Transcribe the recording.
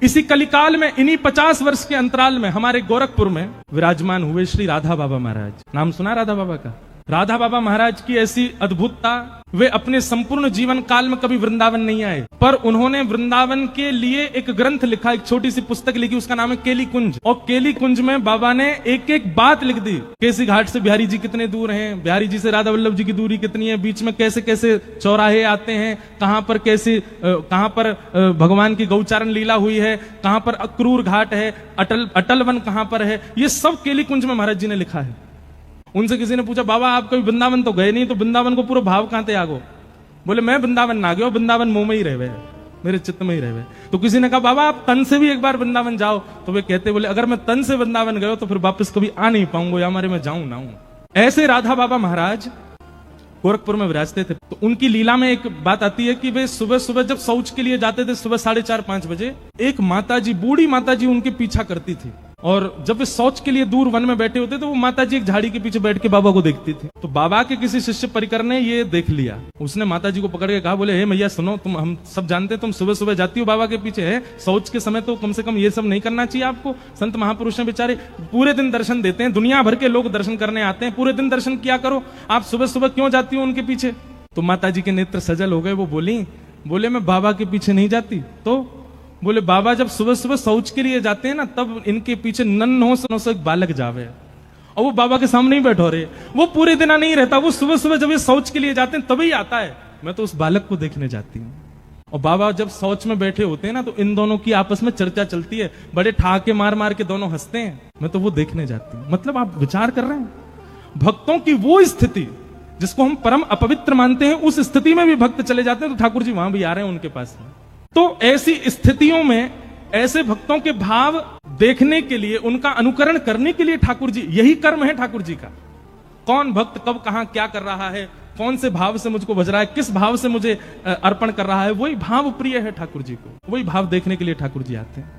इसी कलिकाल में इन्हीं 50 वर्ष के अंतराल में हमारे गोरखपुर में विराजमान हुए श्री राधा बाबा महाराज। नाम सुना राधा बाबा का? राधा बाबा महाराज की ऐसी अद्भुतता, वे अपने संपूर्ण जीवन काल में कभी वृंदावन नहीं आए, पर उन्होंने वृंदावन के लिए एक ग्रंथ लिखा, एक छोटी सी पुस्तक लिखी, उसका नाम है केली कुंज। और केली कुंज में बाबा ने एक एक बात लिख दी। केसी घाट से बिहारी जी कितने दूर हैं, बिहारी जी से राधा वल्लभ जी की दूरी कितनी है, बीच में कैसे कैसे चौराहे आते हैं, कहां पर कैसे कहां पर भगवान की गौचारण लीला हुई है, कहां पर अक्रूर घाट है, अटल वन कहां पर है, ये सब केली कुंज में महाराज जी ने लिखा है। उनसे किसी ने पूछा, बाबा आप कभी वृंदावन तो गए नहीं, तो वृंदावन को पूरा भाव कहां थे आगो? बोले मैं वृंदावन ना गया, वृंदावन मुंह में ही रहे, मेरे चित्त में ही रहे। तो किसी ने कहा, बाबा आप तन से भी एक बार वृंदावन जाओ। तो वे कहते, बोले अगर मैं तन से वृंदावन गया तो फिर वापस कभी आ नहीं पाऊंगा, या हमारे मैं जाऊं ना हूं। ऐसे राधा बाबा महाराज गोरखपुर में विराजते थे। तो उनकी लीला में एक बात आती है कि वे सुबह सुबह जब शौच के लिए जाते थे, सुबह 4:30-5 बजे, एक माताजी, बूढ़ी माताजी उनके पीछा करती थी। और जब वे शौच के लिए दूर वन में बैठे होते तो वो माताजी एक झाड़ी के पीछे बैठ के बाबा को देखती थी। तो बाबा के किसी शिष्य परिकर ने ये देख लिया, उसने माताजी को पकड़ के कहा, बोले हे मैया सुनो, तुम, हम सब जानते हैं तुम सुबह सुबह जाती हो बाबा के पीछे, है शौच के समय तो कम से कम ये सब नहीं करना चाहिए आपको। संत महापुरुष हैं बेचारे, पूरे दिन दर्शन देते हैं, दुनिया भर के लोग दर्शन करने आते हैं, पूरे दिन दर्शन किया करो, आप सुबह सुबह क्यों जाती हो उनके पीछे? तो माताजी के नेत्र सजल हो गए, वो बोले मैं बाबा के पीछे नहीं जाती। तो बोले बाबा जब सुबह सुबह शौच के लिए जाते हैं ना, तब इनके पीछे नन्हों से एक बालक जावे, और वो बाबा के सामने ही बैठो रहे, वो पूरे दिन नहीं रहता, वो सुबह सुबह जब ये शौच के लिए जाते हैं तभी आता है। मैं तो उस बालक को देखने जाती हूँ। और बाबा जब शौच में बैठे होते हैं ना, तो इन दोनों की आपस में चर्चा चलती है, बड़े ठहाके मार मार के दोनों हंसते हैं, मैं तो वो देखने जाती हूँ। मतलब आप विचार कर रहे हैं, भक्तों की वो स्थिति जिसको हम परम अपवित्र मानते हैं, उस स्थिति में भी भक्त चले जाते हैं, तो ठाकुर जी वहां भी आ रहे हैं उनके पास में। तो ऐसी स्थितियों में ऐसे भक्तों के भाव देखने के लिए, उनका अनुकरण करने के लिए ठाकुर जी, यही कर्म है ठाकुर जी का। कौन भक्त कब कहां क्या कर रहा है, कौन से भाव से मुझको बज रहा है, किस भाव से मुझे अर्पण कर रहा है, वही भाव प्रिय है ठाकुर जी को, वही भाव देखने के लिए ठाकुर जी आते हैं।